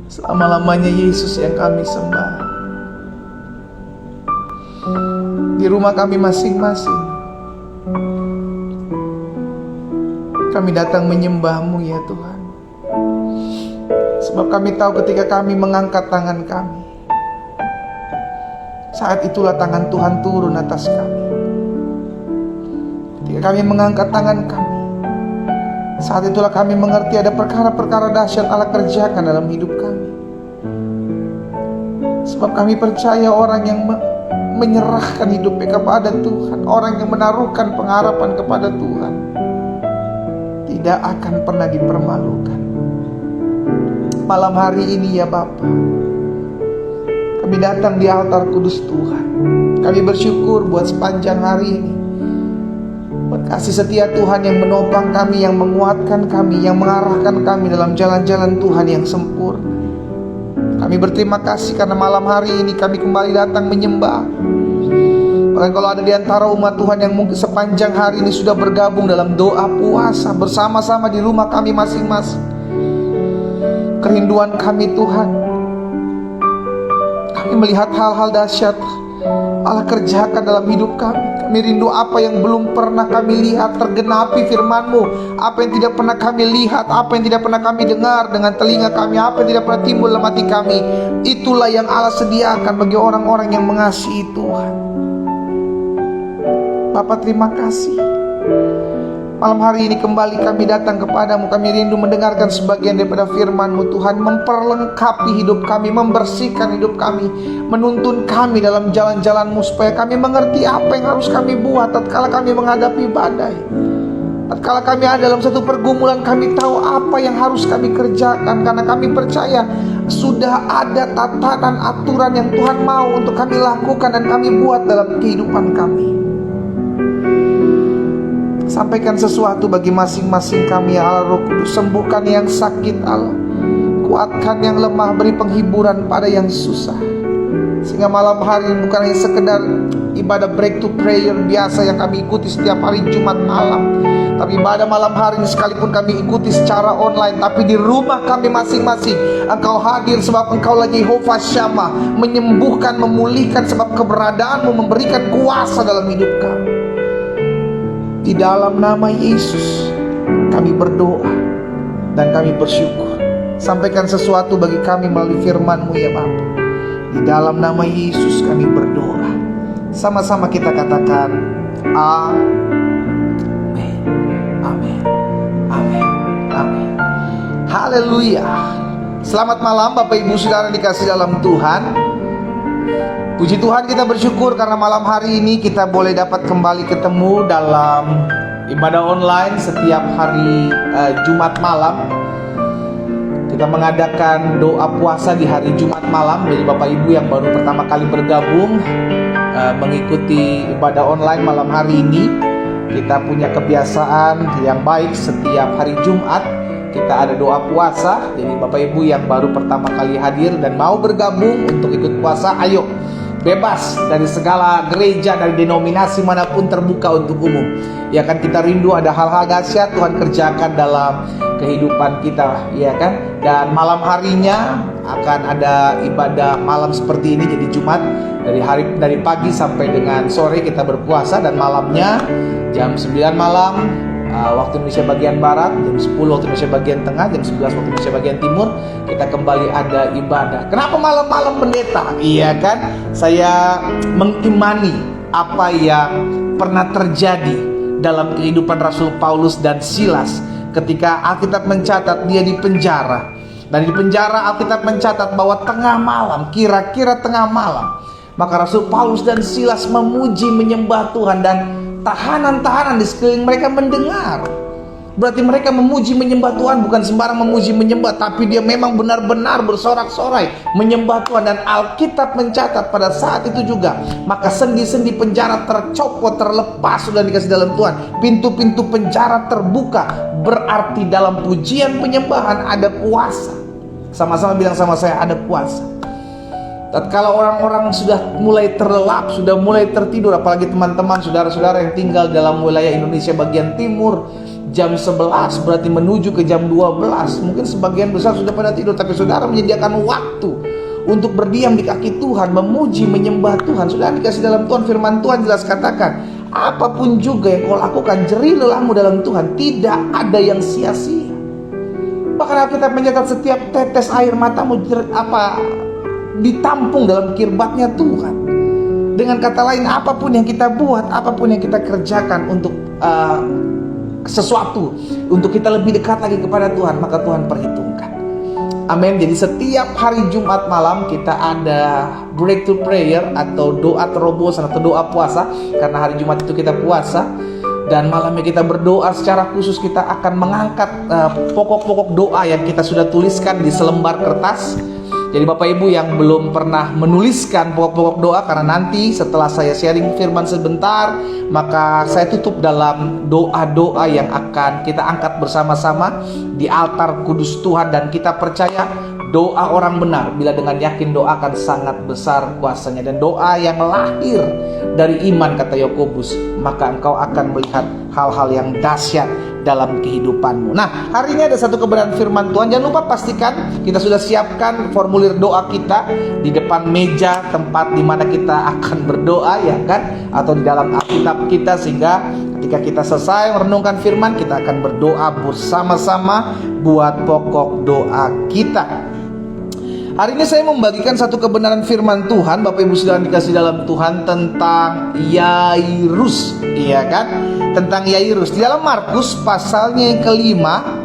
Selama-lamanya Yesus yang kami sembah. Di rumah kami masing-masing, kami datang menyembah-Mu ya Tuhan. Sebab kami tahu ketika kami mengangkat tangan kami, saat itulah tangan Tuhan turun atas kami. Ketika kami mengangkat tangan kami, saat itulah kami mengerti ada perkara-perkara dahsyat Allah kerjakan dalam hidup kami. Sebab kami percaya orang yang menyerahkan hidupnya kepada Tuhan, orang yang menaruhkan pengharapan kepada Tuhan, tidak akan pernah dipermalukan. Malam hari ini ya Bapa, kami datang di altar kudus Tuhan. Kami bersyukur buat sepanjang hari ini, buat kasih setia Tuhan yang menopang kami, yang menguatkan kami, yang mengarahkan kami dalam jalan-jalan Tuhan yang sempurna. Kami berterima kasih karena malam hari ini kami kembali datang menyembah. Bahkan kalau ada di antara umat Tuhan yang mungkin sepanjang hari ini sudah bergabung dalam doa puasa bersama-sama di rumah kami masing-masing, kerinduan kami Tuhan, kami melihat hal-hal dahsyat Allah kerjakan dalam hidup kami. Kami rindu apa yang belum pernah kami lihat tergenapi firman-Mu, apa yang tidak pernah kami lihat, apa yang tidak pernah kami dengar dengan telinga kami, apa yang tidak pernah timbul dalam hati kami. Itulah yang Allah sediakan bagi orang-orang yang mengasihi Tuhan. Bapa, terima kasih. Malam hari ini kembali kami datang kepadamu. Kami rindu mendengarkan sebagian daripada firman-Mu Tuhan, memperlengkapi hidup kami, membersihkan hidup kami, menuntun kami dalam jalan-jalan-Mu, supaya kami mengerti apa yang harus kami buat tatkala kami menghadapi badai. Tatkala kami ada dalam satu pergumulan, kami tahu apa yang harus kami kerjakan, karena kami percaya sudah ada tatanan aturan yang Tuhan mau untuk kami lakukan dan kami buat dalam kehidupan kami. Sampaikan sesuatu bagi masing-masing kami ya Allah Roh Kudus. Sembuhkan yang sakit Allah, kuatkan yang lemah, beri penghiburan pada yang susah. Sehingga malam hari ini bukan hanya sekedar ibadah breakthrough prayer biasa yang kami ikuti setiap hari Jumat malam, tapi ibadah malam hari ini sekalipun kami ikuti secara online, tapi di rumah kami masing-masing Engkau hadir, sebab Engkau lagi Jehovah Shammah, menyembuhkan, memulihkan, sebab keberadaanmu memberikan kuasa dalam hidup kami. Di dalam nama Yesus kami berdoa dan kami bersyukur. Sampaikan sesuatu bagi kami melalui firman-Mu ya Bapa. Di dalam nama Yesus kami berdoa. Sama-sama kita katakan amin. Amin. Amin. Amin. Haleluya. Selamat malam Bapak Ibu Saudara dikasih dalam Tuhan. Puji Tuhan, kita bersyukur karena malam hari ini kita boleh dapat kembali ketemu dalam ibadah online setiap hari Jumat malam. Kita mengadakan doa puasa di hari Jumat malam. Bagi Bapak Ibu yang baru pertama kali bergabung mengikuti ibadah online malam hari ini, kita punya kebiasaan yang baik setiap hari Jumat kita ada doa puasa. Jadi Bapak Ibu yang baru pertama kali hadir dan mau bergabung untuk ikut puasa, ayo, bebas dari segala gereja, dari denominasi manapun, terbuka untuk umum. Ya kan, kita rindu ada hal-hal dahsyat Tuhan kerjakan dalam kehidupan kita, ya kan. Dan malam harinya akan ada ibadah malam seperti ini. Jadi Jumat dari pagi sampai dengan sore kita berpuasa, dan malamnya jam 9 malam waktu Indonesia bagian Barat, jam 10 waktu Indonesia bagian Tengah, jam 11 waktu Indonesia bagian Timur, kita kembali ada ibadah. Kenapa malam-malam pendeta? Iya kan, saya mengimani apa yang pernah terjadi dalam kehidupan Rasul Paulus dan Silas ketika Alkitab mencatat dia di penjara. Dan di penjara Alkitab mencatat bahwa tengah malam, kira-kira tengah malam, maka Rasul Paulus dan Silas memuji, menyembah Tuhan, dan tahanan-tahanan di sekeliling mereka mendengar. Berarti mereka memuji menyembah Tuhan, bukan sembarang memuji menyembah, tapi dia memang benar-benar bersorak-sorai menyembah Tuhan. Dan Alkitab mencatat pada saat itu juga, maka sendi-sendi penjara tercopot, terlepas, sudah dikasih dalam Tuhan. Pintu-pintu penjara terbuka, berarti dalam pujian penyembahan ada kuasa. Sama-sama bilang sama saya, ada kuasa. Tatkala orang-orang sudah mulai terlelap, sudah mulai tertidur, apalagi teman-teman, saudara-saudara yang tinggal dalam wilayah Indonesia bagian timur, jam 11 berarti menuju ke jam 12. Mungkin sebagian besar sudah pada tidur, tapi saudara menyediakan waktu untuk berdiam di kaki Tuhan, memuji, menyembah Tuhan. Saudara dikasih dalam Tuhan, firman Tuhan jelas katakan, apapun juga yang kau lakukan, jerih lelahmu dalam Tuhan, tidak ada yang sia-sia. Bahkan Alkitab mencatat setiap tetes air matamu ditampung dalam kirbatnya Tuhan. Dengan kata lain, apapun yang kita buat, apapun yang kita kerjakan untuk sesuatu, untuk kita lebih dekat lagi kepada Tuhan, maka Tuhan perhitungkan. Amin. Jadi setiap hari Jumat malam kita ada breakthrough prayer atau doa terobosan atau doa puasa, karena hari Jumat itu kita puasa. Dan malamnya kita berdoa secara khusus, kita akan mengangkat pokok-pokok doa yang kita sudah tuliskan di selembar kertas. Jadi Bapak Ibu yang belum pernah menuliskan pokok-pokok doa, karena nanti setelah saya sharing firman sebentar, maka saya tutup dalam doa-doa yang akan kita angkat bersama-sama di altar kudus Tuhan. Dan kita percaya doa orang benar bila dengan yakin doa akan sangat besar kuasanya. Dan doa yang lahir dari iman, kata Yakobus, maka engkau akan melihat hal-hal yang dahsyat dalam kehidupanmu. Nah, hari ini ada satu kebenaran firman Tuhan. Jangan lupa pastikan kita sudah siapkan formulir doa kita di depan meja tempat di mana kita akan berdoa, ya kan? Atau di dalam Alkitab kita, sehingga ketika kita selesai merenungkan firman, kita akan berdoa bersama-sama buat pokok doa kita. Hari ini saya membagikan satu kebenaran firman Tuhan, Bapak Ibu saudara dikasih dalam Tuhan, tentang Yairus, iya kan? Tentang Yairus di dalam Markus pasalnya yang kelima,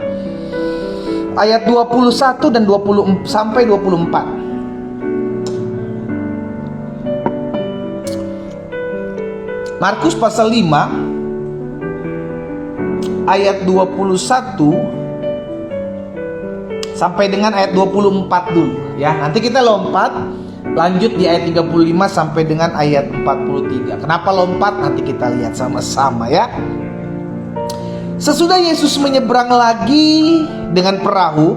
ayat 21 dan 20 sampai 24. Markus pasal 5 ayat 21 sampai dengan ayat 24 dulu ya. Nanti kita lompat lanjut di ayat 35 sampai dengan ayat 43. Kenapa lompat? Nanti kita lihat sama-sama ya. Sesudah Yesus menyeberang lagi dengan perahu,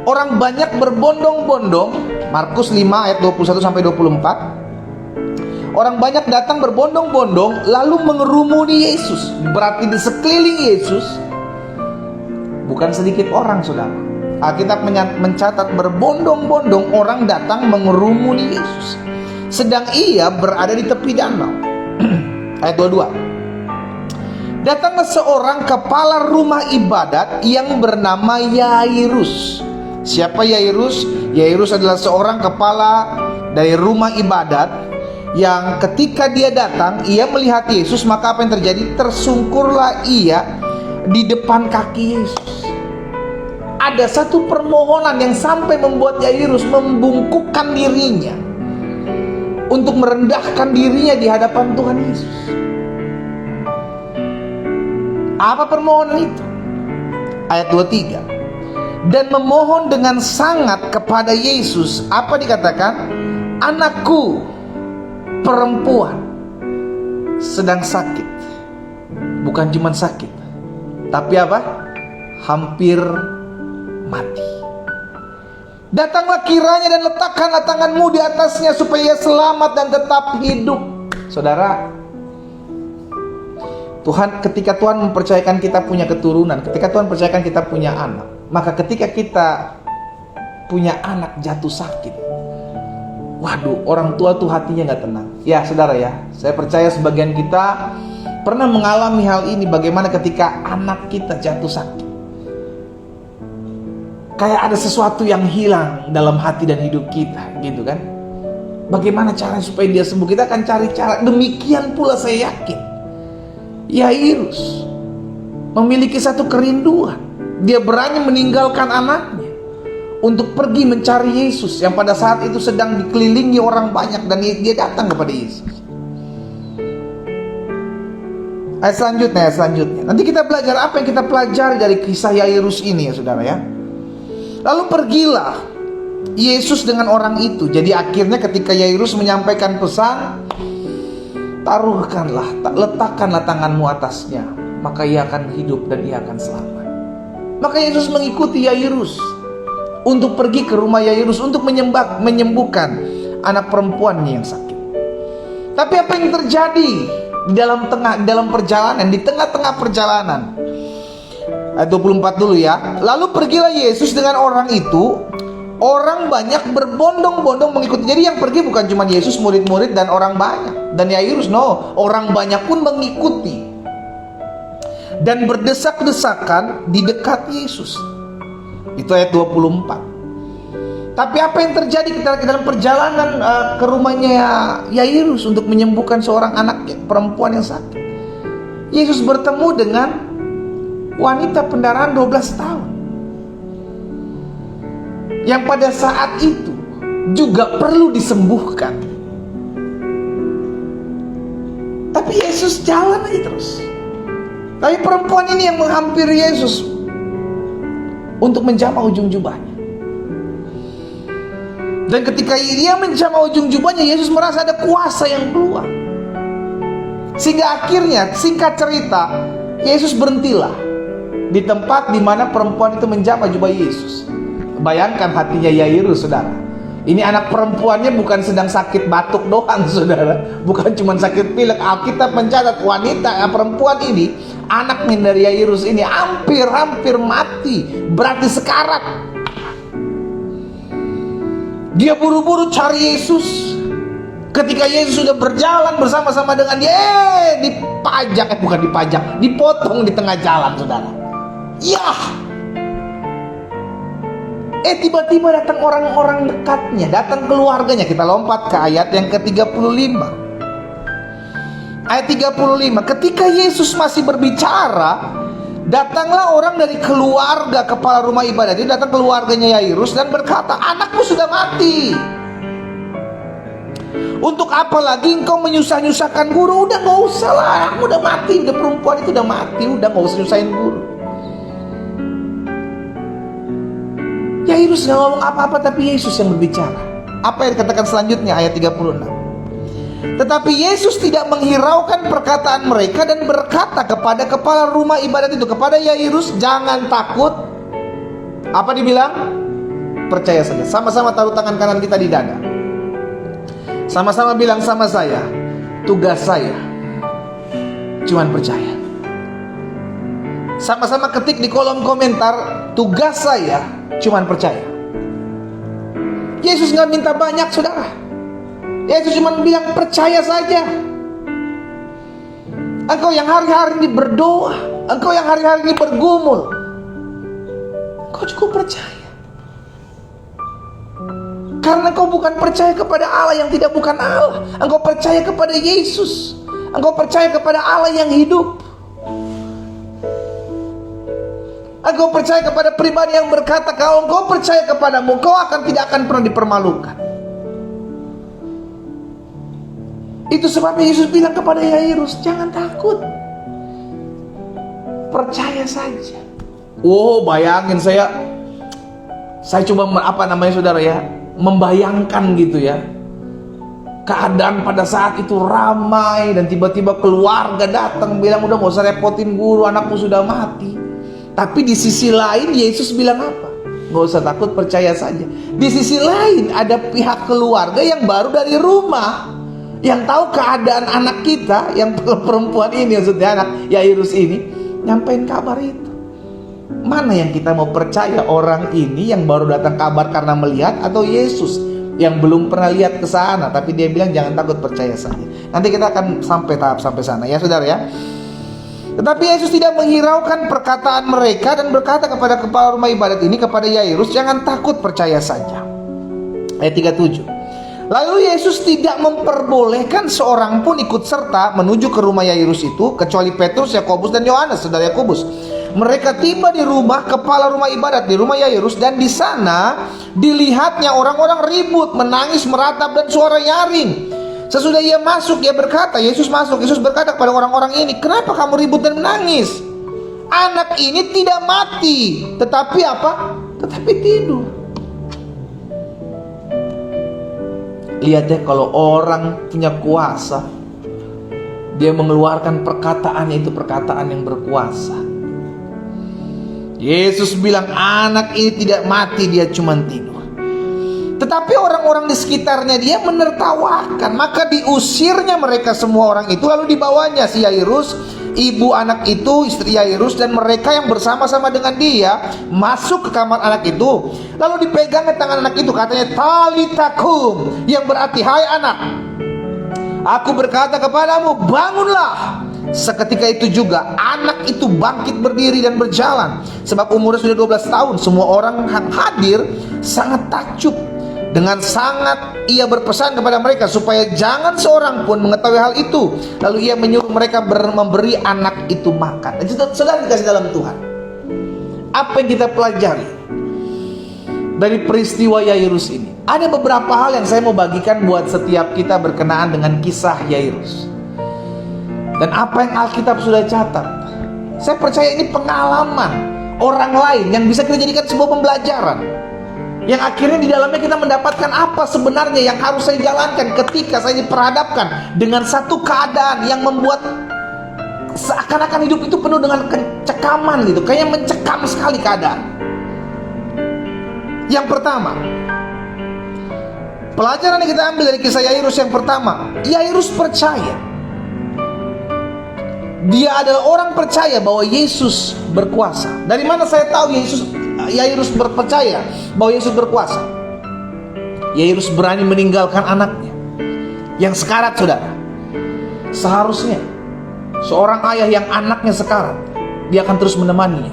orang banyak berbondong-bondong. Markus 5 ayat 21 sampai 24. Orang banyak datang berbondong-bondong lalu mengerumuni Yesus. Berarti di sekeliling Yesus bukan sedikit orang, saudara. Alkitab mencatat berbondong-bondong orang datang mengerumuni Yesus, sedang ia berada di tepi danau. Ayat 22. Datanglah seorang kepala rumah ibadat yang bernama Yairus. Siapa Yairus? Yairus adalah seorang kepala dari rumah ibadat yang ketika dia datang, ia melihat Yesus, maka apa yang terjadi? Tersungkurlah ia di depan kaki Yesus. Ada satu permohonan yang sampai membuat Yairus membungkukkan dirinya untuk merendahkan dirinya di hadapan Tuhan Yesus. Apa permohonan itu? Ayat 23. Dan memohon dengan sangat kepada Yesus. Apa dikatakan? Anakku perempuan sedang sakit. Bukan cuma sakit, tapi apa? Hampir mati. Datanglah kiranya dan letakkanlah tanganmu di atasnya supaya ia selamat dan tetap hidup. Saudara, Tuhan, ketika Tuhan mempercayakan kita punya keturunan, ketika Tuhan percayakan kita punya anak, maka ketika kita punya anak jatuh sakit, waduh, orang tua tuh hatinya gak tenang. Ya saudara ya, saya percaya sebagian kita pernah mengalami hal ini. Bagaimana ketika anak kita jatuh sakit, kayak ada sesuatu yang hilang dalam hati dan hidup kita, gitu kan? Bagaimana caranya supaya dia sembuh? Kita akan cari cara. Demikian pula saya yakin Yairus memiliki satu kerinduan. Dia berani meninggalkan anaknya untuk pergi mencari Yesus yang pada saat itu sedang dikelilingi orang banyak, dan dia datang kepada Yesus. Ayat selanjutnya. Nanti kita belajar apa yang kita pelajari dari kisah Yairus ini ya saudara ya. Lalu pergilah Yesus dengan orang itu. Jadi akhirnya ketika Yairus menyampaikan pesan, letakkanlah tanganmu atasnya, maka ia akan hidup dan ia akan selamat. Maka Yesus mengikuti Yairus untuk pergi ke rumah Yairus untuk menyembuhkan anak perempuannya yang sakit. Tapi apa yang terjadi di dalam perjalanan, di tengah-tengah perjalanan. Ayat 24 dulu ya. Lalu pergilah Yesus dengan orang itu. Orang banyak berbondong-bondong mengikuti. Jadi yang pergi bukan cuma Yesus, murid-murid dan orang banyak, dan Yairus, no, orang banyak pun mengikuti dan berdesak-desakan di dekat Yesus. Itu ayat 24. Tapi apa yang terjadi dalam perjalanan ke rumahnya Yairus untuk menyembuhkan seorang anak perempuan yang sakit? Yesus bertemu dengan wanita pendarahan 12 tahun yang pada saat itu juga perlu disembuhkan. Tapi Yesus jalan aja terus. Tapi perempuan ini yang menghampiri Yesus untuk menjamah ujung jubahnya. Dan ketika dia menjamah ujung jubahnya, Yesus merasa ada kuasa yang keluar. Sehingga akhirnya, singkat cerita, Yesus berhentilah di tempat di mana perempuan itu menjamah jubah Yesus. Bayangkan hatinya Yairus, saudara. Ini anak perempuannya bukan sedang sakit batuk doang, saudara. Bukan cuma sakit pilek. Alkitab mencatat wanita perempuan ini, anaknya dari Yairus ini hampir mati, berarti sekarat. Dia buru-buru cari Yesus. Ketika Yesus sudah berjalan bersama-sama dengan dia, dipotong di tengah jalan, saudara. Tiba-tiba datang orang-orang dekatnya, datang keluarganya. Kita lompat ke ayat yang ke-35. Ayat 35, ketika Yesus masih berbicara, datanglah orang dari keluarga kepala rumah ibadat. Dia datang keluarganya Yairus dan berkata, anakmu sudah mati. Untuk apa lagi engkau menyusah-nyusahkan guru? Udah gak usah lah, anakmu udah mati. Udah, perempuan itu udah mati. Udah gak usah nyusahin guru. Yairus gak ngomong apa-apa, tapi Yesus yang berbicara. Apa yang dikatakan selanjutnya ayat 36. Tetapi Yesus tidak menghiraukan perkataan mereka dan berkata kepada kepala rumah ibadat itu, kepada Yairus, jangan takut. Apa dibilang? Percaya saja. Sama-sama taruh tangan kanan kita di dada. Sama-sama bilang sama saya, tugas saya cuman percaya. Sama-sama ketik di kolom komentar, tugas saya cuman percaya. Yesus gak minta banyak, saudara. Yesus cuma bilang percaya saja. Engkau yang hari-hari ini berdoa, engkau yang hari-hari ini bergumul, engkau cukup percaya. Karena engkau bukan percaya kepada Allah yang tidak bukan Allah. Engkau percaya kepada Yesus. Engkau percaya kepada Allah yang hidup. Engkau percaya kepada pribadi yang berkata, kalau engkau percaya kepadamu, engkau tidak akan pernah dipermalukan. Itu sebabnya Yesus bilang kepada Yairus, jangan takut, percaya saja. Bayangin saya coba saudara ya, membayangkan gitu ya, keadaan pada saat itu ramai dan tiba-tiba keluarga datang bilang, udah gak usah repotin guru, anakmu sudah mati. Tapi di sisi lain Yesus bilang apa? Gak usah takut, percaya saja. Di sisi lain ada pihak keluarga yang baru dari rumah, yang tahu keadaan anak kita, yang perempuan ini, maksudnya anak Yairus ini, nyampein kabar itu. Mana yang kita mau percaya, orang ini yang baru datang kabar karena melihat, atau Yesus yang belum pernah lihat ke sana tapi dia bilang jangan takut, percaya saja. Nanti kita akan sampai sana ya, saudara ya. Tetapi Yesus tidak menghiraukan perkataan mereka dan berkata kepada kepala rumah ibadat ini, kepada Yairus, jangan takut, percaya saja. Ayat 37. Lalu Yesus tidak memperbolehkan seorang pun ikut serta menuju ke rumah Yairus itu, kecuali Petrus, Yakobus dan Yohanes, saudara Yakobus. Mereka tiba di rumah kepala rumah ibadat, di rumah Yairus, dan di sana dilihatnya orang-orang ribut, menangis, meratap, dan suara nyaring. Sesudah ia masuk, ia berkata, Yesus masuk, Yesus berkata kepada orang-orang ini, kenapa kamu ribut dan menangis? Anak ini tidak mati, tetapi apa? Tetapi tidur. Lihat ya, kalau orang punya kuasa, dia mengeluarkan perkataannya, itu perkataan yang berkuasa. Yesus bilang anak ini tidak mati, dia cuma tidur. Tetapi orang-orang di sekitarnya dia menertawakan. Maka diusirnya mereka semua orang itu. Lalu dibawanya si Yairus, ibu anak itu, istri Yairus, dan mereka yang bersama-sama dengan dia masuk ke kamar anak itu. Lalu dipegangnya tangan anak itu, katanya Talita kum, yang berarti hai anak, aku berkata kepadamu, bangunlah. Seketika itu juga anak itu bangkit berdiri dan berjalan. Sebab umurnya sudah 12 tahun. Semua orang yang hadir sangat takjub. Dengan sangat ia berpesan kepada mereka supaya jangan seorang pun mengetahui hal itu. Lalu ia menyuruh mereka memberi anak itu makan. Saudara dikasih dalam Tuhan, apa yang kita pelajari dari peristiwa Yairus ini? Ada beberapa hal yang saya mau bagikan buat setiap kita berkenaan dengan kisah Yairus dan apa yang Alkitab sudah catat. Saya percaya ini pengalaman orang lain yang bisa kita jadikan sebuah pembelajaran, yang akhirnya di dalamnya kita mendapatkan apa sebenarnya yang harus saya jalankan ketika saya diperhadapkan dengan satu keadaan yang membuat seakan-akan hidup itu penuh dengan kecekaman gitu, kayaknya mencekam sekali keadaan. Yang pertama, pelajaran yang kita ambil dari kisah Yairus yang pertama, Yairus percaya. Dia adalah orang percaya bahwa Yesus berkuasa. Dari mana saya tahu Yairus percaya bahwa Yesus berkuasa? Yairus berani meninggalkan anaknya yang sekarat, saudara. Seharusnya seorang ayah yang anaknya sekarat, dia akan terus menemaninya.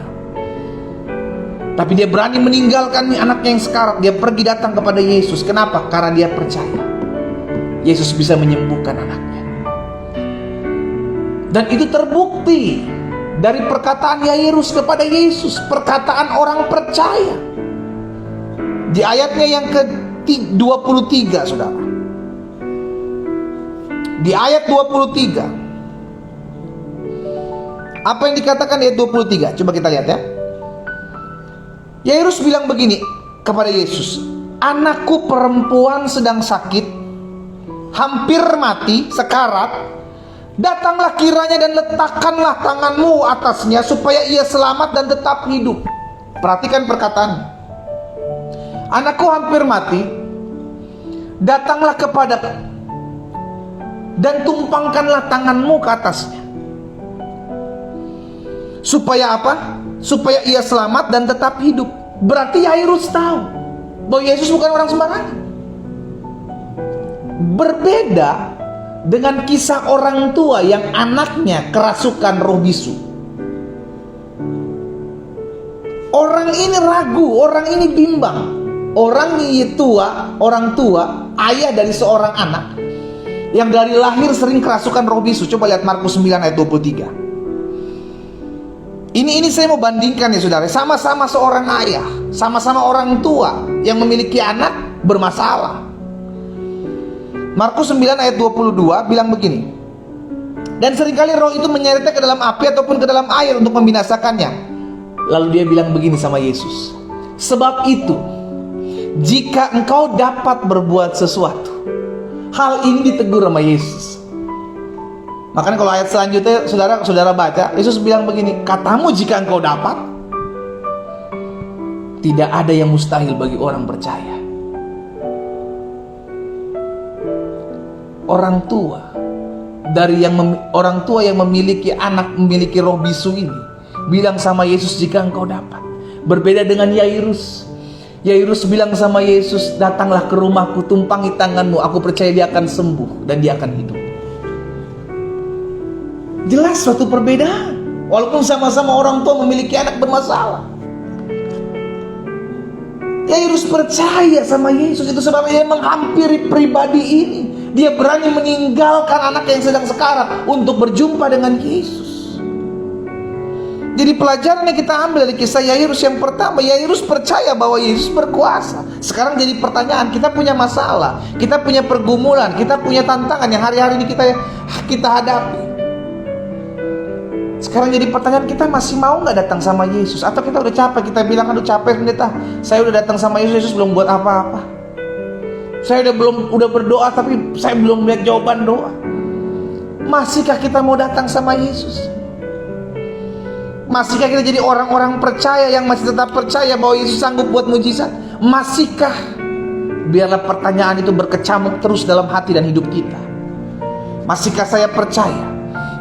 Tapi dia berani meninggalkan anaknya yang sekarat. Dia pergi datang kepada Yesus. Kenapa? Karena dia percaya Yesus bisa menyembuhkan anaknya. Dan itu terbukti dari perkataan Yairus kepada Yesus, perkataan orang percaya. Di ayatnya yang ke-23, saudara. Di ayat 23, apa yang dikatakan di ayat 23? Coba kita lihat ya. Yairus bilang begini kepada Yesus, anakku perempuan sedang sakit, hampir mati, sekarat. Datanglah kiranya dan letakkanlah tanganmu atasnya supaya ia selamat dan tetap hidup. Perhatikan perkataan. Anakku hampir mati, datanglah kepadaku dan tumpangkanlah tanganmu ke atasnya. Supaya apa? Supaya ia selamat dan tetap hidup. Berarti Yairus tahu bahwa Yesus bukan orang sembarangan. Berbeda dengan kisah orang tua yang anaknya kerasukan roh bisu. Orang ini ragu, orang ini bimbang. Orang tua, ayah dari seorang anak yang dari lahir sering kerasukan roh bisu. Coba lihat Markus 9 ayat 23. Ini saya mau bandingkan ya saudara. Sama-sama seorang ayah, sama-sama orang tua yang memiliki anak bermasalah. Markus 9 ayat 22 bilang begini, dan seringkali roh itu menyeretnya ke dalam api ataupun ke dalam air untuk membinasakannya. Lalu dia bilang begini sama Yesus, sebab itu jika engkau dapat berbuat sesuatu. Hal ini ditegur sama Yesus. Makanya kalau ayat selanjutnya saudara baca, Yesus bilang begini, katamu jika engkau dapat. Tidak ada yang mustahil bagi orang percaya. Orang tua yang memiliki anak, memiliki roh bisu ini bilang sama Yesus, jika engkau dapat. Berbeda dengan Yairus. Yairus bilang sama Yesus, datanglah ke rumahku, tumpangi tanganmu, aku percaya dia akan sembuh dan dia akan hidup. Jelas suatu perbedaan. Walaupun sama-sama orang tua memiliki anak bermasalah, Yairus percaya sama Yesus. Itu sebabnya dia menghampiri pribadi ini. Dia berani meninggalkan anak yang sedang sekarat untuk berjumpa dengan Yesus. Jadi pelajaran yang kita ambil dari kisah Yairus yang pertama, Yairus percaya bahwa Yesus berkuasa. Sekarang jadi pertanyaan, kita punya masalah, kita punya pergumulan, kita punya tantangan yang hari-hari ini kita hadapi. Sekarang jadi pertanyaan, kita masih mau nggak datang sama Yesus? Atau kita udah capek, kita bilang, aduh capek pendeta, saya udah datang sama Yesus, Yesus belum buat apa-apa. Saya udah berdoa tapi saya belum lihat jawaban doa. Masihkah kita mau datang sama Yesus? Masihkah kita jadi orang-orang percaya yang masih tetap percaya bahwa Yesus sanggup buat mujizat? Masihkah Biarlah pertanyaan itu berkecamuk terus dalam hati dan hidup kita. Masihkah saya percaya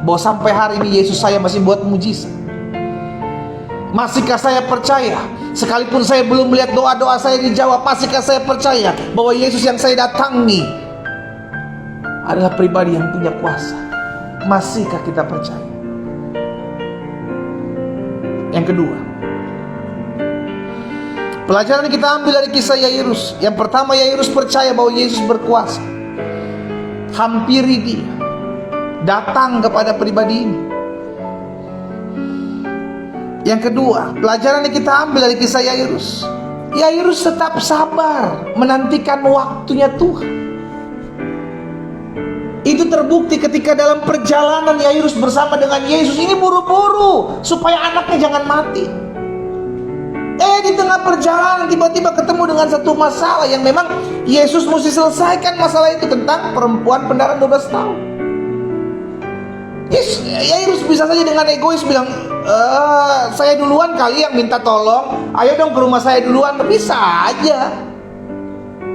bahwa sampai hari ini Yesus saya masih buat mujizat? Masihkah saya percaya sekalipun saya belum melihat doa-doa saya dijawab, masihkah saya percaya bahwa Yesus yang saya datangi adalah pribadi yang punya kuasa? Masihkah kita percaya? Yang kedua, pelajaran yang kita ambil dari kisah Yairus. Yang pertama, Yairus percaya bahwa Yesus berkuasa. Hampiri dia, datang kepada pribadi ini. Yang kedua, pelajaran yang kita ambil dari kisah Yairus. Yairus tetap sabar menantikan waktunya Tuhan. Itu terbukti ketika dalam perjalanan Yairus bersama dengan Yesus. Ini buru-buru supaya anaknya jangan mati. Di tengah perjalanan tiba-tiba ketemu dengan satu masalah yang memang Yesus mesti selesaikan. Masalah itu tentang perempuan pendaran 12 tahun. Yairus bisa saja dengan egois bilang, saya duluan kali yang minta tolong, ayo dong ke rumah saya duluan. Bisa aja.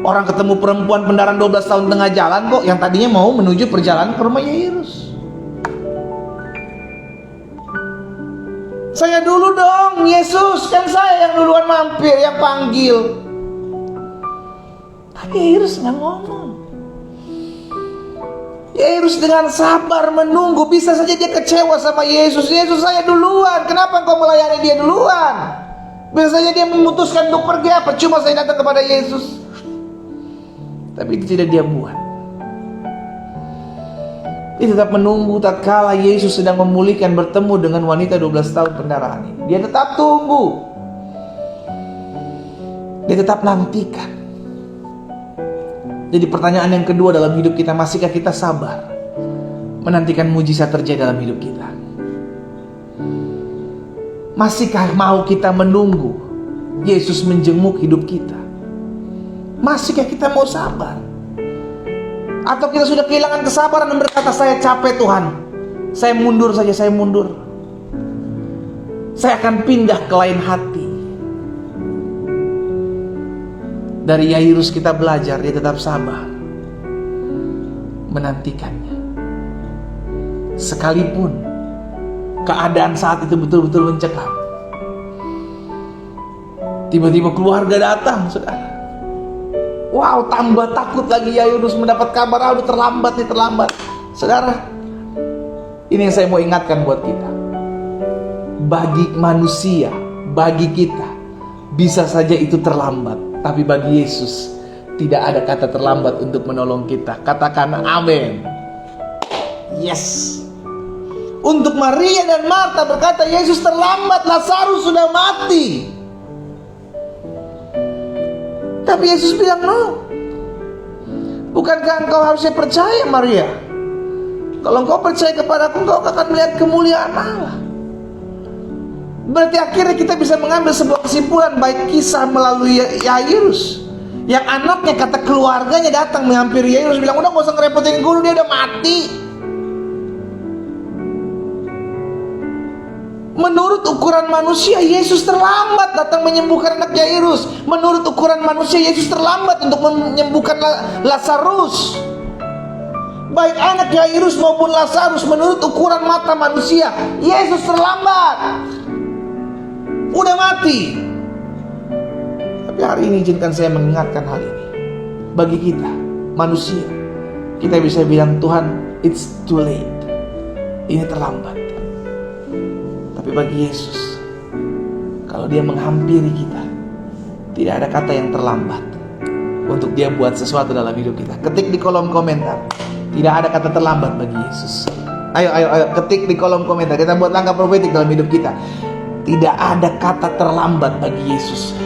Orang ketemu perempuan pendaran 12 tahun tengah jalan kok, yang tadinya mau menuju perjalanan ke rumah Yairus. Saya dulu dong, Yesus, kan saya yang duluan mampir, yang panggil. Tapi Yairus nggak ngomong. Yairus dengan sabar menunggu. Bisa saja dia kecewa sama Yesus. Yesus, saya duluan, kenapa engkau melayani dia duluan? Bisa saja dia memutuskan untuk pergi. Percuma saya datang kepada Yesus. Tapi itu tidak dia buat. Dia tetap menunggu tatkala Yesus sedang memulihkan, bertemu dengan wanita 12 tahun pendarahan ini. Dia tetap tunggu. Dia tetap nantikan. Jadi pertanyaan yang kedua dalam hidup kita, masihkah kita sabar menantikan mujizat terjadi dalam hidup kita? Masihkah mau kita menunggu Yesus menjenguk hidup kita? Masihkah kita mau sabar? Atau kita sudah kehilangan kesabaran dan berkata, saya capek Tuhan, saya mundur saja, saya mundur, saya akan pindah ke lain hati. Dari Yairus kita belajar, dia tetap sabar menantikannya. Sekalipun keadaan saat itu betul-betul mencekam. Tiba-tiba keluarga datang, saudara. Wow, tambah takut lagi Yairus mendapat kabar, udah terlambat. Saudara, ini yang saya mau ingatkan buat kita. Bagi manusia, bagi kita, bisa saja itu terlambat. Tapi bagi Yesus tidak ada kata terlambat untuk menolong kita. Katakan amin. Yes. Untuk Maria dan Marta berkata, Yesus terlambat, Lazarus sudah mati. Tapi Yesus bilang, no. Bukankah engkau harusnya percaya, Maria? Kalau engkau percaya kepadaku, engkau akan melihat kemuliaan Allah. Berarti akhirnya kita bisa mengambil sebuah kesimpulan, baik kisah melalui Yairus, yang anaknya, kata keluarganya datang menghampiri Yairus, bilang, udah gak usah ngerepotin guru, dia udah mati. Menurut ukuran manusia, Yesus terlambat datang menyembuhkan anak Yairus. Menurut ukuran manusia, Yesus terlambat untuk menyembuhkan Lazarus. Baik anak Yairus maupun Lazarus, menurut ukuran mata manusia, Yesus terlambat, udah mati. Tapi hari ini izinkan saya mengingatkan hal ini. Bagi kita manusia, kita bisa bilang, Tuhan, it's too late, ini terlambat. Tapi bagi Yesus, kalau dia menghampiri kita, tidak ada kata yang terlambat untuk dia buat sesuatu dalam hidup kita. Ketik di kolom komentar, tidak ada kata terlambat bagi Yesus. Ayo ketik di kolom komentar. Kita buat langkah profetik dalam hidup kita. Tidak ada kata terlambat bagi Yesus.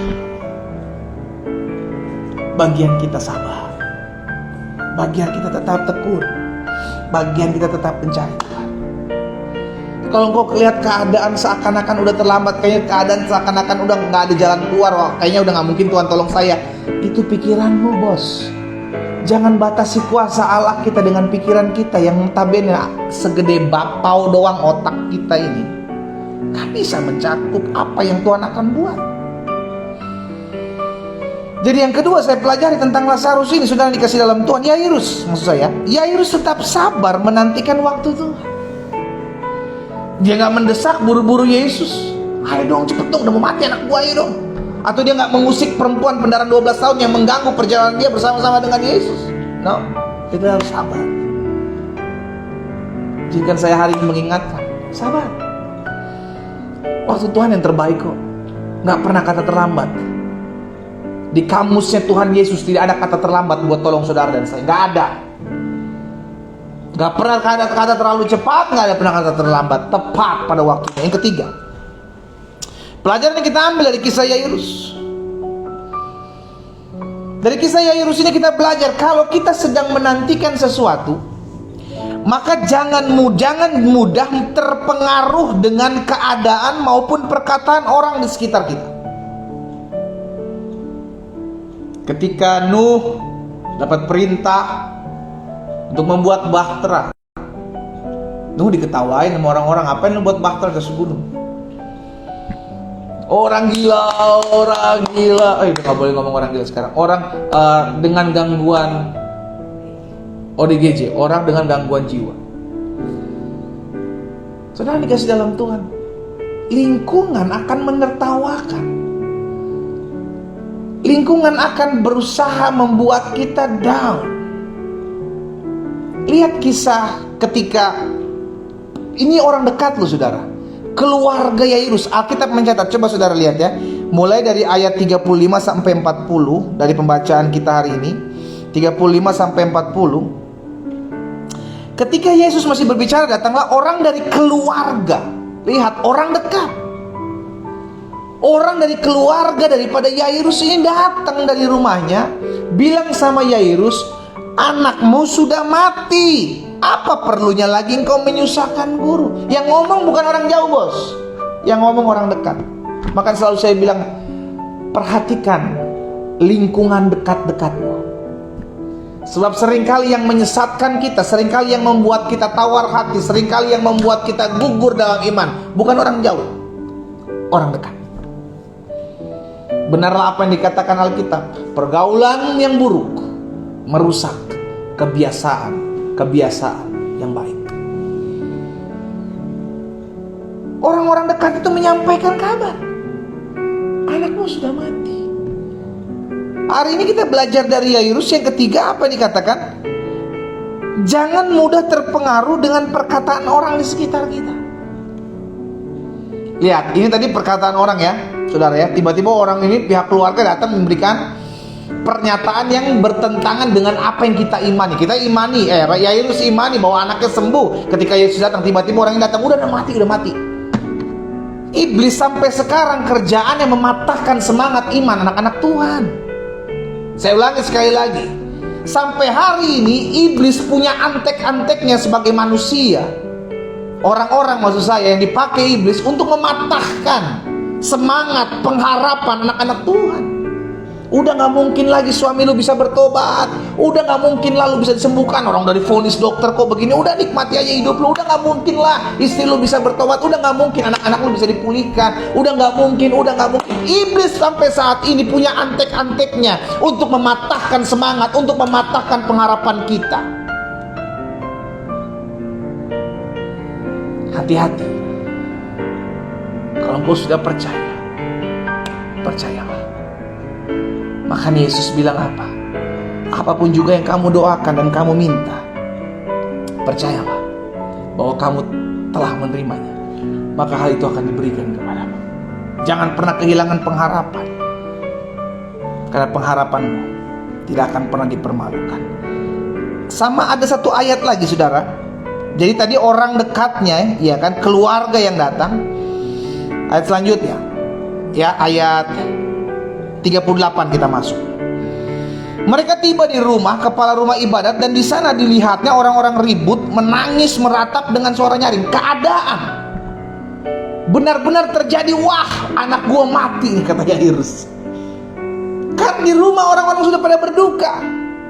Bagian kita sabar, bagian kita tetap tekun, bagian kita tetap mencari Tuhan. Kalau engkau lihat keadaan seakan-akan udah terlambat, kayaknya keadaan seakan-akan udah nggak ada jalan keluar, kayaknya udah nggak mungkin, Tuhan tolong saya. Itu pikiranmu, bos. Jangan batasi kuasa Allah kita dengan pikiran kita yang notabene segede bapau doang otak kita ini. Gak bisa mencakup apa yang Tuhan akan buat. Jadi yang kedua saya pelajari tentang Lazarus ini, saudara dikasih dalam Tuhan. Yairus, maksud saya, Yairus tetap sabar menantikan waktu Tuhan. Dia nggak mendesak buru-buru Yesus, ayo dong cepet dong, udah mau mati anak gua, ayo dong. Atau dia nggak mengusik perempuan pendaraan 12 tahun yang mengganggu perjalanan dia bersama-sama dengan Yesus. No, kita harus sabar. Jika saya hari ini mengingatkan, sabar. Waktu Tuhan yang terbaik kok. Nggak pernah kata terlambat. Di kamusnya Tuhan Yesus tidak ada kata terlambat buat tolong saudara dan saya. Nggak ada. Nggak pernah kata terlalu cepat, nggak ada pernah kata terlambat. Tepat pada waktunya. Yang ketiga, pelajaran yang kita ambil dari kisah Yairus. Dari kisah Yairus ini kita belajar, kalau kita sedang menantikan sesuatu, maka jangan mudah terpengaruh dengan keadaan maupun perkataan orang di sekitar kita. Ketika Nuh dapat perintah untuk membuat bahtera, Nuh diketawain sama orang-orang, ngapain lu buat bahtera ke gunung? Orang gila. Udah gak boleh ngomong orang gila sekarang. Orang dengan gangguan ODGJ, orang dengan gangguan jiwa. Saudara dikasih dalam Tuhan, lingkungan akan menertawakan. Lingkungan akan berusaha membuat kita down. Lihat kisah ketika ini orang dekat loh saudara, keluarga Yairus. Alkitab mencatat, coba saudara lihat ya, mulai dari ayat 35 sampai 40 dari pembacaan kita hari ini, 35 sampai 40. Ketika Yesus masih berbicara, datanglah orang dari keluarga. Lihat, orang dekat. Orang dari keluarga daripada Yairus ini datang dari rumahnya, bilang sama Yairus, anakmu sudah mati. Apa perlunya lagi engkau menyusahkan guru? Yang ngomong bukan orang jauh bos, yang ngomong orang dekat. Maka selalu saya bilang, perhatikan lingkungan dekat-dekatmu. Sebab seringkali yang menyesatkan kita, seringkali yang membuat kita tawar hati, seringkali yang membuat kita gugur dalam iman, bukan orang jauh, orang dekat. Benarlah apa yang dikatakan Alkitab, pergaulan yang buruk merusak kebiasaan yang baik. Orang-orang dekat itu menyampaikan kabar, anakmu sudah mati. Hari ini kita belajar dari Yairus. Yang ketiga, apa yang dikatakan? Jangan mudah terpengaruh dengan perkataan orang di sekitar kita. Lihat, ini tadi perkataan orang ya saudara ya. Tiba-tiba orang ini, pihak keluarga datang memberikan pernyataan yang bertentangan dengan apa yang kita imani. Kita imani, Yairus imani bahwa anaknya sembuh. Ketika Yesus datang, tiba-tiba orang ini datang, udah mati. Iblis sampai sekarang kerjaannya mematahkan semangat iman anak-anak Tuhan. Saya ulangi sekali lagi, sampai hari ini iblis punya antek-anteknya sebagai manusia. Orang-orang maksud saya yang dipakai iblis untuk mematahkan semangat pengharapan anak-anak Tuhan. Udah gak mungkin lagi suami lu bisa bertobat, udah gak mungkin lah lu bisa disembuhkan. Orang dari vonis dokter kok begini, udah nikmati aja hidup lu. Udah gak mungkin lah istri lu bisa bertobat, udah gak mungkin anak-anak lu bisa dipulihkan. Udah gak mungkin. Iblis sampai saat ini punya antek-anteknya untuk mematahkan semangat, untuk mematahkan pengharapan kita. Hati-hati. Kalau engkau sudah percaya, percayalah. Makanya Yesus bilang apa? Apapun juga yang kamu doakan dan kamu minta, percayalah bahwa kamu telah menerimanya, maka hal itu akan diberikan kepadamu. Jangan pernah kehilangan pengharapan, karena pengharapanmu tidak akan pernah dipermalukan. Sama ada satu ayat lagi saudara. Jadi tadi orang dekatnya, ya kan, keluarga yang datang. Ayat selanjutnya, ya, ayat 38 kita masuk. Mereka tiba di rumah kepala rumah ibadat, dan di sana dilihatnya orang-orang ribut, menangis, meratap dengan suara nyaring. Keadaan benar-benar terjadi. Wah, anak gua mati, kata Yairus. Kan di rumah orang-orang sudah pada berduka.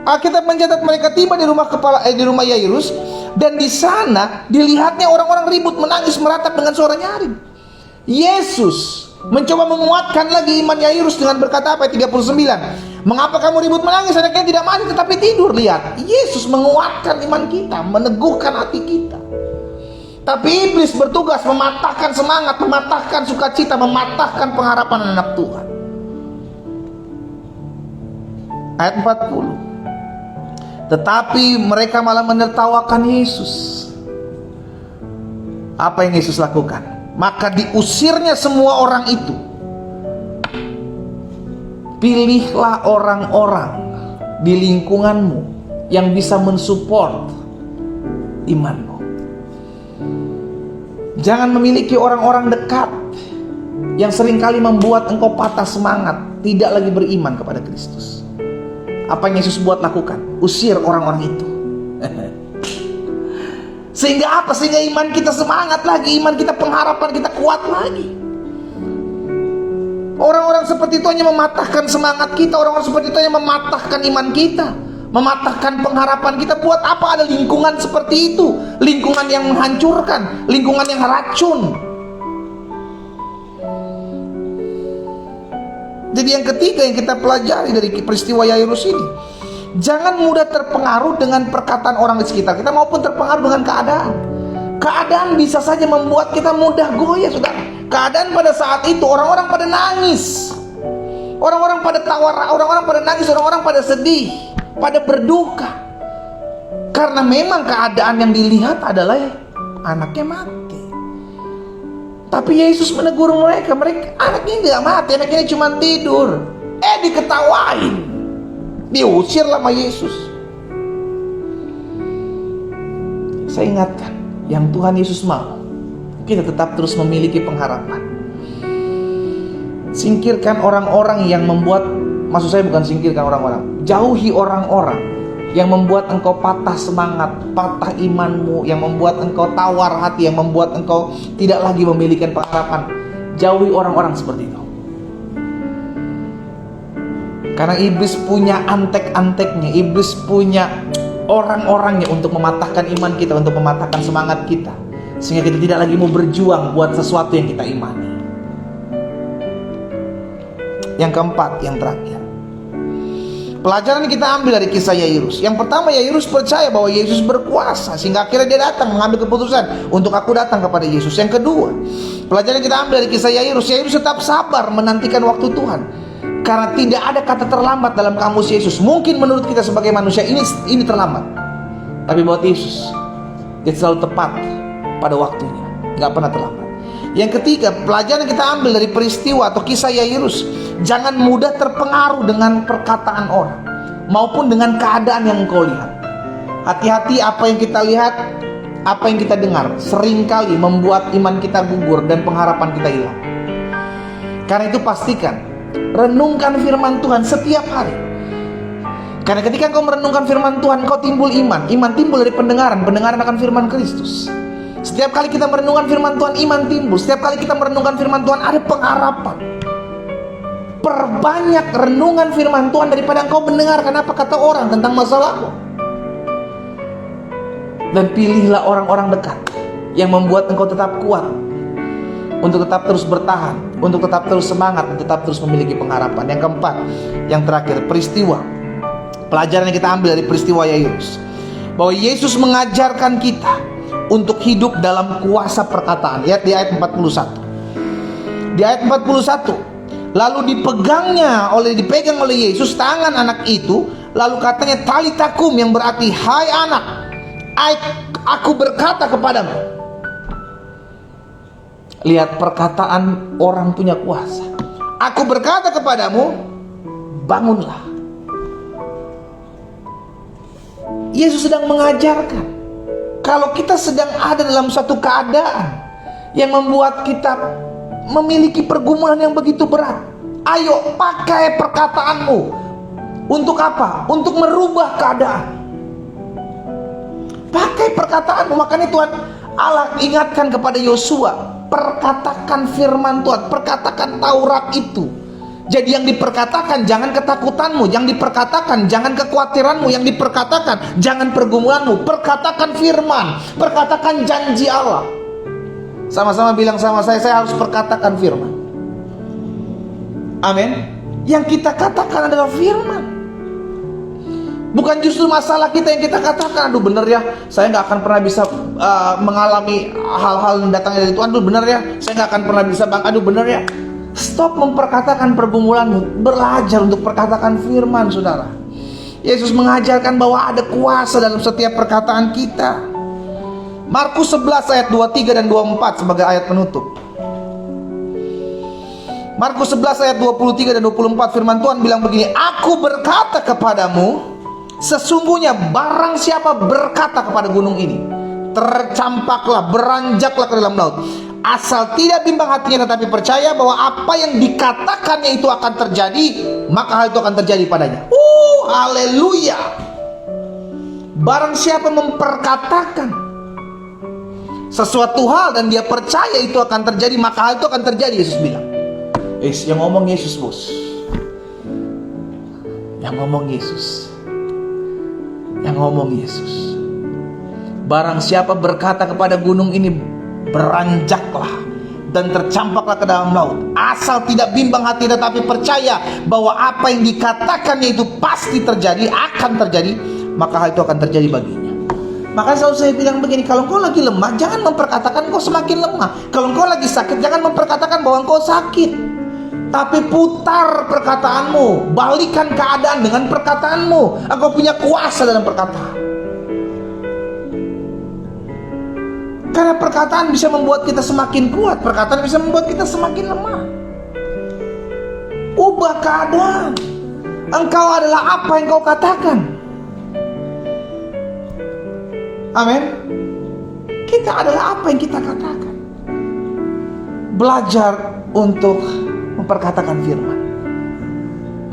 Alkitab mencatat mereka tiba di rumah di rumah Yairus, dan di sana dilihatnya orang-orang ribut, menangis, meratap dengan suara nyaring. Yesus mencoba menguatkan lagi iman Yairus dengan berkata apa? 39. Mengapa kamu ribut menangis? Anaknya tidak mati tetapi tidur. Lihat, Yesus menguatkan iman kita, meneguhkan hati kita. Tapi iblis bertugas mematahkan semangat, mematahkan sukacita, mematahkan pengharapan anak Tuhan. Ayat 40. Tetapi mereka malah menertawakan Yesus. Apa yang Yesus lakukan? Maka diusirnya semua orang itu. Pilihlah orang-orang di lingkunganmu yang bisa mensupport imanmu. Jangan memiliki orang-orang dekat yang seringkali membuat engkau patah semangat, tidak lagi beriman kepada Kristus. Apa yang Yesus buat lakukan? Usir orang-orang itu. Sehingga apa? Sehingga iman kita semangat lagi, iman kita, pengharapan kita kuat lagi. Orang-orang seperti itu hanya mematahkan semangat kita. Orang-orang seperti itu hanya mematahkan iman kita, mematahkan pengharapan kita. Buat apa ada lingkungan seperti itu? Lingkungan yang menghancurkan, lingkungan yang racun. Jadi yang ketiga yang kita pelajari dari peristiwa Yairus ini, jangan mudah terpengaruh dengan perkataan orang di sekitar kita maupun terpengaruh dengan keadaan. Keadaan bisa saja membuat kita mudah goyah, saudara. Keadaan pada saat itu orang-orang pada nangis, orang-orang pada tawar, orang-orang pada nangis, orang-orang pada sedih, pada berduka, karena memang keadaan yang dilihat adalah anaknya mati. Tapi Yesus menegur mereka, anaknya tidak mati, anaknya cuma tidur. Diketawain, diusir sama Yesus. Saya ingatkan, yang Tuhan Yesus mau, kita tetap terus memiliki pengharapan. Singkirkan orang-orang yang membuat, maksud saya bukan singkirkan orang-orang, jauhi orang-orang yang membuat engkau patah semangat, patah imanmu, yang membuat engkau tawar hati, yang membuat engkau tidak lagi memiliki pengharapan. Jauhi orang-orang seperti itu. Karena iblis punya antek-anteknya, iblis punya orang-orangnya untuk mematahkan iman kita, untuk mematahkan semangat kita, sehingga kita tidak lagi mau berjuang buat sesuatu yang kita imani. Yang keempat, yang terakhir, pelajaran yang kita ambil dari kisah Yairus. Yang pertama, Yairus percaya bahwa Yesus berkuasa, sehingga akhirnya dia datang mengambil keputusan untuk aku datang kepada Yesus. Yang kedua, pelajaran yang kita ambil dari kisah Yairus, Yairus tetap sabar menantikan waktu Tuhan. Karena tidak ada kata terlambat dalam kamus Yesus. Mungkin menurut kita sebagai manusia ini terlambat, tapi buat Yesus, dia selalu tepat pada waktunya, nggak pernah terlambat. Yang ketiga, pelajaran yang kita ambil dari peristiwa atau kisah Yairus, jangan mudah terpengaruh dengan perkataan orang maupun dengan keadaan yang engkau lihat. Hati-hati, apa yang kita lihat, apa yang kita dengar seringkali membuat iman kita gugur dan pengharapan kita hilang. Karena itu pastikan renungkan firman Tuhan setiap hari. Karena ketika engkau merenungkan firman Tuhan, engkau timbul iman. Iman timbul dari pendengaran, pendengaran akan firman Kristus. Setiap kali kita merenungkan firman Tuhan, iman timbul. Setiap kali kita merenungkan firman Tuhan, ada pengharapan. Perbanyak renungan firman Tuhan daripada engkau mendengarkan apa kata orang tentang masalahmu. Dan pilihlah orang-orang dekat yang membuat engkau tetap kuat, untuk tetap terus bertahan, untuk tetap terus semangat, dan tetap terus memiliki pengharapan. Yang keempat, yang terakhir, peristiwa. Pelajaran yang kita ambil dari peristiwa Yairus, bahwa Yesus mengajarkan kita untuk hidup dalam kuasa perkataan. Lihat di ayat 41. Di ayat 41, lalu dipegang oleh Yesus tangan anak itu, lalu katanya talitakum, yang berarti hai anak, aku berkata kepadamu. Lihat, perkataan orang punya kuasa. Aku berkata kepadamu, bangunlah. Yesus sedang mengajarkan, kalau kita sedang ada dalam suatu keadaan yang membuat kita memiliki pergumulan yang begitu berat, ayo pakai perkataanmu. Untuk apa? Untuk merubah keadaan. Pakai perkataanmu. Makanya Tuhan Allah ingatkan kepada Yosua, perkatakan firman Tuhan, perkatakan Taurat itu. Jadi yang diperkatakan jangan ketakutanmu, yang diperkatakan jangan kekhawatiranmu, yang diperkatakan jangan pergumulanmu. Perkatakan firman, perkatakan janji Allah. Sama-sama bilang sama saya harus perkatakan firman. Amin. Yang kita katakan adalah firman. Bukan justru masalah kita yang kita katakan, aduh bener ya, saya nggak akan pernah bisa mengalami hal-hal yang datangnya dari Tuhan. Aduh bener ya, saya nggak akan pernah bisa bang. Aduh bener ya. Stop memperkatakan pergumulanmu. Belajar untuk perkatakan firman, saudara. Yesus mengajarkan bahwa ada kuasa dalam setiap perkataan kita. Markus 11 ayat 23 dan 24 sebagai ayat penutup. Markus 11 ayat 23 dan 24, firman Tuhan bilang begini, aku berkata kepadamu, sesungguhnya barang siapa berkata kepada gunung ini, tercampaklah, beranjaklah ke dalam laut, asal tidak bimbang hatinya tetapi percaya bahwa apa yang dikatakannya itu akan terjadi, maka hal itu akan terjadi padanya. Haleluya. Barang siapa memperkatakan sesuatu hal dan dia percaya itu akan terjadi, maka hal itu akan terjadi, Yesus bilang. Yang ngomong Yesus, bos. Yang ngomong Yesus. Yang ngomong Yesus. Barang siapa berkata kepada gunung ini, beranjaklah dan tercampaklah ke dalam laut, asal tidak bimbang hati tetapi percaya bahwa apa yang dikatakannya itu pasti terjadi, akan terjadi, maka hal itu akan terjadi baginya. Maka selalu saya bilang begini, kalau engkau lagi lemah, jangan memperkatakan engkau semakin lemah. Kalau engkau lagi sakit, jangan memperkatakan bahwa engkau sakit. Tapi putar perkataanmu, balikan keadaan dengan perkataanmu. Engkau punya kuasa dalam perkataan. Karena perkataan bisa membuat kita semakin kuat, perkataan bisa membuat kita semakin lemah. Ubah keadaan. Engkau adalah apa yang kau katakan. Amin. Kita adalah apa yang kita katakan. Belajar untuk memperkatakan firman.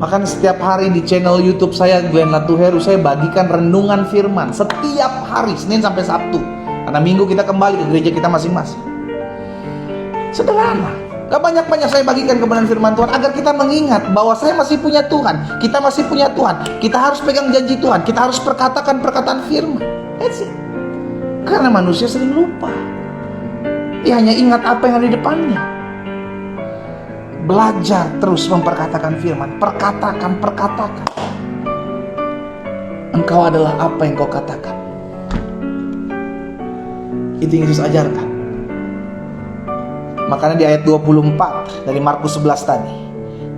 Makanya setiap hari di channel YouTube saya, Glenn Latuheru, saya bagikan renungan firman setiap hari, Senin sampai Sabtu. Karena Minggu kita kembali ke gereja kita masing-masing. Sederhana, gak banyak-banyak saya bagikan kebenaran firman Tuhan agar kita mengingat bahwa saya masih punya Tuhan, kita masih punya Tuhan, kita harus pegang janji Tuhan, kita harus perkatakan perkataan firman. That's it. Karena manusia sering lupa. Dia hanya ingat apa yang ada di depannya. Belajar terus memperkatakan firman. Perkatakan. Engkau adalah apa yang kau katakan. Itu yang Yesus ajarkan. Makanya di ayat 24 dari Markus 11 tadi,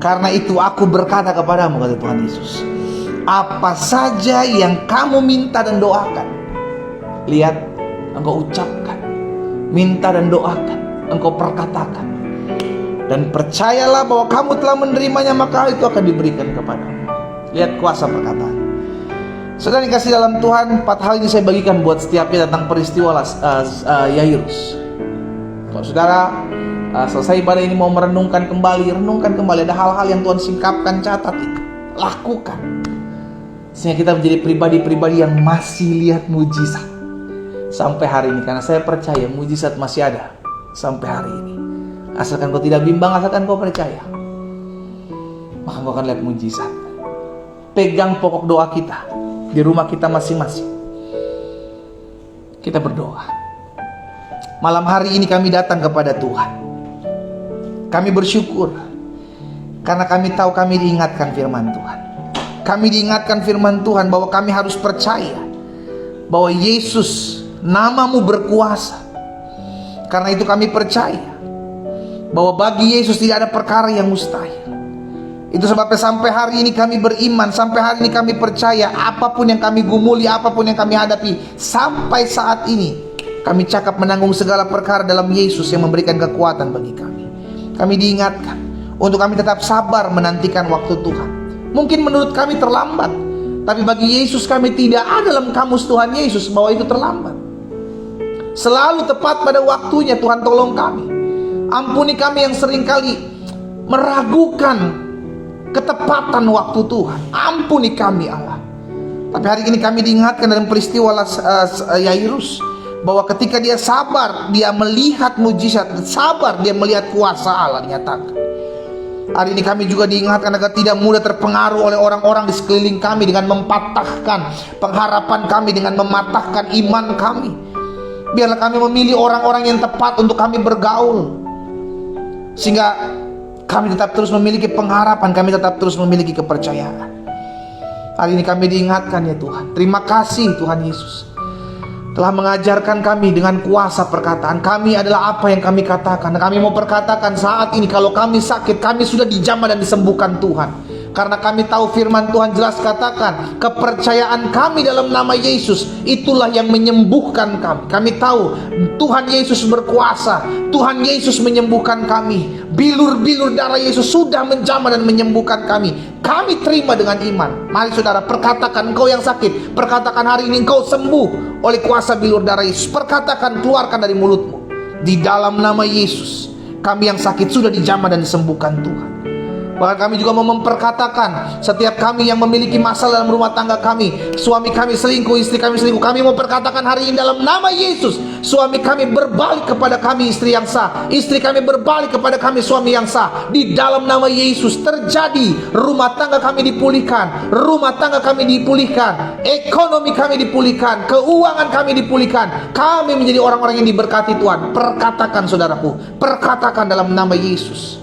karena itu aku berkata kepadamu, kata Tuhan Yesus, apa saja yang kamu minta dan doakan, lihat, engkau ucapkan. Minta dan doakan, engkau perkatakan, dan percayalah bahwa kamu telah menerimanya, maka itu akan diberikan kepadamu. Lihat kuasa perkataan. Saudara dikasih dalam Tuhan, 4 hal ini saya bagikan buat setiap kita tentang peristiwa Yairus. Kalau saudara selesai ibadah ini mau merenungkan kembali, renungkan kembali. Ada hal-hal yang Tuhan singkapkan, catat itu, lakukan, sehingga kita menjadi pribadi-pribadi yang masih lihat mujizat sampai hari ini. Karena saya percaya mujizat masih ada sampai hari ini. Asalkan kau tidak bimbang, asalkan kau percaya, maka kau akan lihat mujizat. Pegang pokok doa kita di rumah kita masing-masing. Kita berdoa. Malam hari ini kami datang kepada Tuhan. Kami bersyukur karena kami tahu kami diingatkan firman Tuhan. Kami diingatkan firman Tuhan bahwa kami harus percaya bahwa Yesus, namamu berkuasa. Karena itu kami percaya bahwa bagi Yesus tidak ada perkara yang mustahil. Itu sebabnya sampai hari ini kami beriman, sampai hari ini kami percaya apapun yang kami gumuli, apapun yang kami hadapi, sampai saat ini kami cakap menanggung segala perkara dalam Yesus yang memberikan kekuatan bagi kami. Kami diingatkan untuk kami tetap sabar menantikan waktu Tuhan. Mungkin menurut kami terlambat, tapi bagi Yesus kami tidak ada dalam kamus Tuhan Yesus bahwa itu terlambat. Selalu tepat pada waktunya. Tuhan tolong kami. Ampuni kami yang seringkali meragukan ketepatan waktu Tuhan. Ampuni kami Allah. Tapi hari ini kami diingatkan dalam peristiwa Yairus, bahwa ketika dia sabar, dia melihat mujizat, sabar dia melihat kuasa Allah dinyatakan. Hari ini kami juga diingatkan agar tidak mudah terpengaruh oleh orang-orang di sekeliling kami dengan mematahkan pengharapan kami, dengan mematahkan iman kami. Biarlah kami memilih orang-orang yang tepat untuk kami bergaul, sehingga Kami tetap terus memiliki pengharapan, kami tetap terus memiliki kepercayaan. Hari ini kami diingatkan ya Tuhan. Terima kasih Tuhan Yesus telah mengajarkan kami dengan kuasa perkataan. Kami adalah apa yang kami katakan. Kami mau perkatakan saat ini, kalau kami sakit, kami sudah dijamah dan disembuhkan Tuhan. Karena kami tahu firman Tuhan jelas katakan, kepercayaan kami dalam nama Yesus, itulah yang menyembuhkan kami. Kami tahu Tuhan Yesus berkuasa, Tuhan Yesus menyembuhkan kami. Bilur-bilur darah Yesus sudah menjamah dan menyembuhkan kami. Kami terima dengan iman. Mari saudara, perkatakan engkau yang sakit, perkatakan hari ini engkau sembuh oleh kuasa bilur darah Yesus. Perkatakan, keluarkan dari mulutmu, di dalam nama Yesus, kami yang sakit sudah dijamah dan disembuhkan Tuhan. Bahkan kami juga mau memperkatakan, setiap kami yang memiliki masalah dalam rumah tangga kami, suami kami selingkuh, istri kami selingkuh, kami mau perkatakan hari ini dalam nama Yesus, suami kami berbalik kepada kami istri yang sah, istri kami berbalik kepada kami suami yang sah. Di dalam nama Yesus terjadi, rumah tangga kami dipulihkan, rumah tangga kami dipulihkan, ekonomi kami dipulihkan, keuangan kami dipulihkan, kami menjadi orang-orang yang diberkati Tuhan. Perkatakan saudaraku, perkatakan dalam nama Yesus.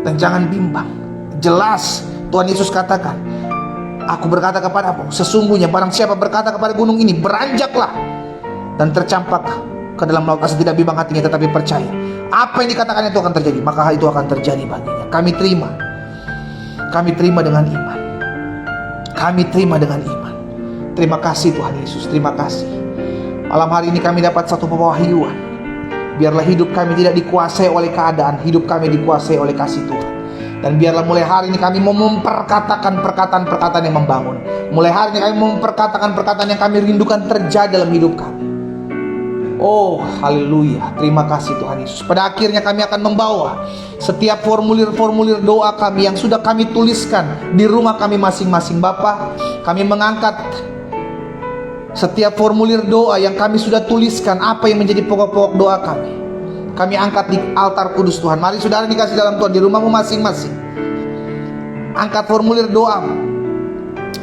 Dan jangan bimbang. Jelas Tuhan Yesus katakan, aku berkata kepadamu, sesungguhnya barang siapa berkata kepada gunung ini, beranjaklah dan tercampak ke dalam laut, asal tidak bimbang hatinya tetapi percaya apa yang dikatakannya itu akan terjadi, maka hal itu akan terjadi baginya. Kami terima dengan iman. Kami terima dengan iman. Terima kasih Tuhan Yesus, terima kasih. Malam hari ini kami dapat satu pewahyuan. Biarlah hidup kami tidak dikuasai oleh keadaan, hidup kami dikuasai oleh kasih Tuhan. Dan biarlah mulai hari ini kami mau memperkatakan perkataan-perkataan yang membangun. Mulai hari ini kami mau memperkatakan perkataan yang kami rindukan terjadi dalam hidup kami. Oh, haleluya. Terima kasih Tuhan Yesus. Pada akhirnya kami akan membawa setiap formulir-formulir doa kami yang sudah kami tuliskan di rumah kami masing-masing. Bapa, kami mengangkat setiap formulir doa yang kami sudah tuliskan, apa yang menjadi pokok-pokok doa kami, kami angkat di altar kudus Tuhan. Mari saudara dikasih dalam Tuhan, di rumahmu masing-masing, angkat formulir doa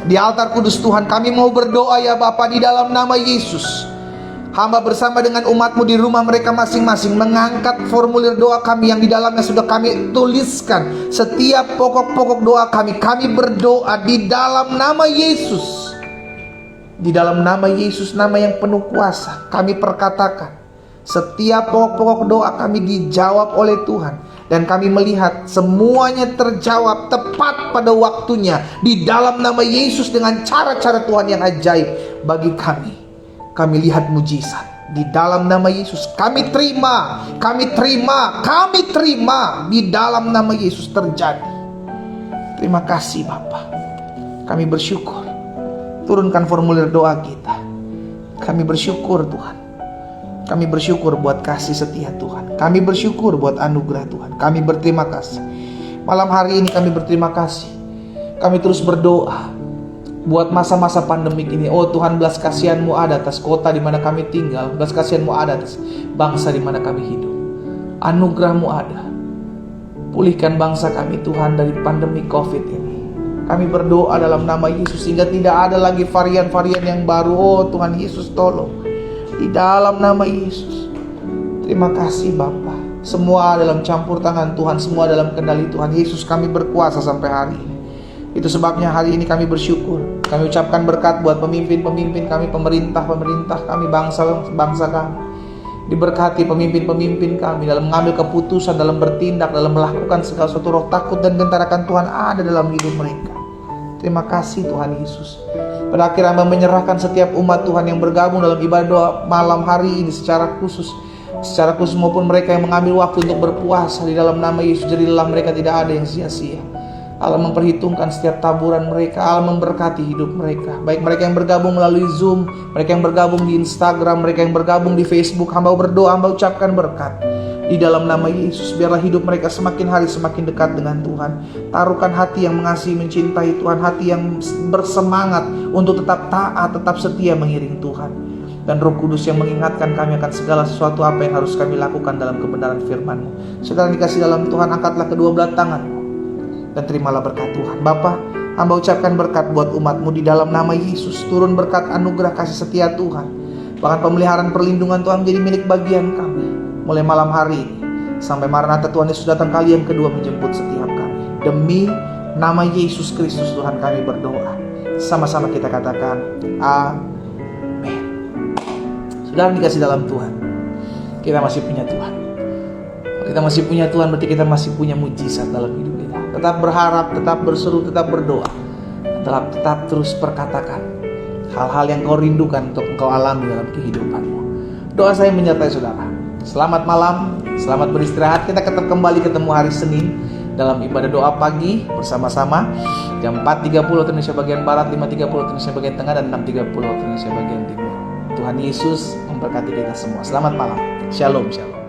di altar kudus Tuhan. Kami mau berdoa ya Bapa, di dalam nama Yesus. Hamba bersama dengan umatmu di rumah mereka masing-masing mengangkat formulir doa kami yang di dalamnya sudah kami tuliskan setiap pokok-pokok doa kami. Kami berdoa di dalam nama Yesus. Di dalam nama Yesus, nama yang penuh kuasa, kami perkatakan setiap pokok-pokok doa kami dijawab oleh Tuhan. Dan kami melihat semuanya terjawab tepat pada waktunya di dalam nama Yesus dengan cara-cara Tuhan yang ajaib bagi kami. Kami lihat mujizat di dalam nama Yesus. Kami terima di dalam nama Yesus terjadi. Terima kasih Bapa. Kami bersyukur. Turunkan formulir doa kita. Kami bersyukur Tuhan. Kami bersyukur buat kasih setia Tuhan. Kami bersyukur buat anugerah Tuhan. Kami berterima kasih. Malam hari ini kami berterima kasih. Kami terus berdoa buat masa-masa pandemik ini. Oh Tuhan, belas kasihan-Mu ada atas kota di mana kami tinggal. Belas kasihan-Mu ada atas bangsa di mana kami hidup. Anugerah-Mu ada. Pulihkan bangsa kami Tuhan dari pandemi COVID ini. Kami berdoa dalam nama Yesus sehingga tidak ada lagi varian-varian yang baru. Oh Tuhan Yesus, tolong di dalam nama Yesus. Terima kasih Bapa. Semua dalam campur tangan Tuhan, semua dalam kendali Tuhan Yesus. Kami berkuasa sampai hari ini. Itu sebabnya hari ini kami bersyukur. Kami ucapkan berkat buat pemimpin-pemimpin kami, pemerintah kami, bangsa kami. Diberkati pemimpin-pemimpin kami dalam mengambil keputusan, dalam bertindak, dalam melakukan segala sesuatu. Roh takut dan gentarakan Tuhan ada dalam hidup mereka. Terima kasih Tuhan Yesus. Pada akhirnya hamba menyerahkan setiap umat Tuhan yang bergabung dalam ibadah doa malam hari ini secara khusus maupun mereka yang mengambil waktu untuk berpuasa di dalam nama Yesus. Jadilah mereka tidak ada yang sia-sia. Allah memperhitungkan setiap taburan mereka. Allah memberkati hidup mereka. Baik mereka yang bergabung melalui Zoom, mereka yang bergabung di Instagram, mereka yang bergabung di Facebook. Hamba berdoa, hamba ucapkan berkat di dalam nama Yesus. Biarlah hidup mereka semakin hari semakin dekat dengan Tuhan. Taruhkan hati yang mengasihi, mencintai Tuhan, hati yang bersemangat untuk tetap taat, tetap setia mengiring Tuhan. Dan Roh Kudus yang mengingatkan kami akan segala sesuatu apa yang harus kami lakukan dalam kebenaran firman-Mu. Saudara dikasih dalam Tuhan, angkatlah kedua belah tangan dan terimalah berkat Tuhan. Bapa, hamba ucapkan berkat buat umat-Mu di dalam nama Yesus. Turun berkat anugerah kasih setia Tuhan. Bahkan pemeliharaan perlindungan Tuhan menjadi milik bagian kami mulai malam hari ini Sampai Maranatha Tuhan Yesus datang kali yang kedua menjemput setiap kami. Demi nama Yesus Kristus Tuhan kami berdoa. Sama-sama kita katakan amin. Saudara dikasih dalam Tuhan, kita masih punya Tuhan. Kalau kita masih punya Tuhan, berarti kita masih punya mujizat dalam hidup kita. Tetap berharap, tetap berseru, tetap berdoa, tetap terus perkatakan hal-hal yang kau rindukan untuk engkau alami dalam kehidupanmu. Doa saya menyertai saudara. Selamat malam, selamat beristirahat. Kita kembali ketemu hari Senin dalam ibadah doa pagi bersama-sama jam 4.30 waktu Indonesia bagian Barat, 5.30 waktu Indonesia bagian Tengah, dan 6.30 waktu Indonesia bagian Timur. Tuhan Yesus memberkati kita semua. Selamat malam. Shalom, shalom.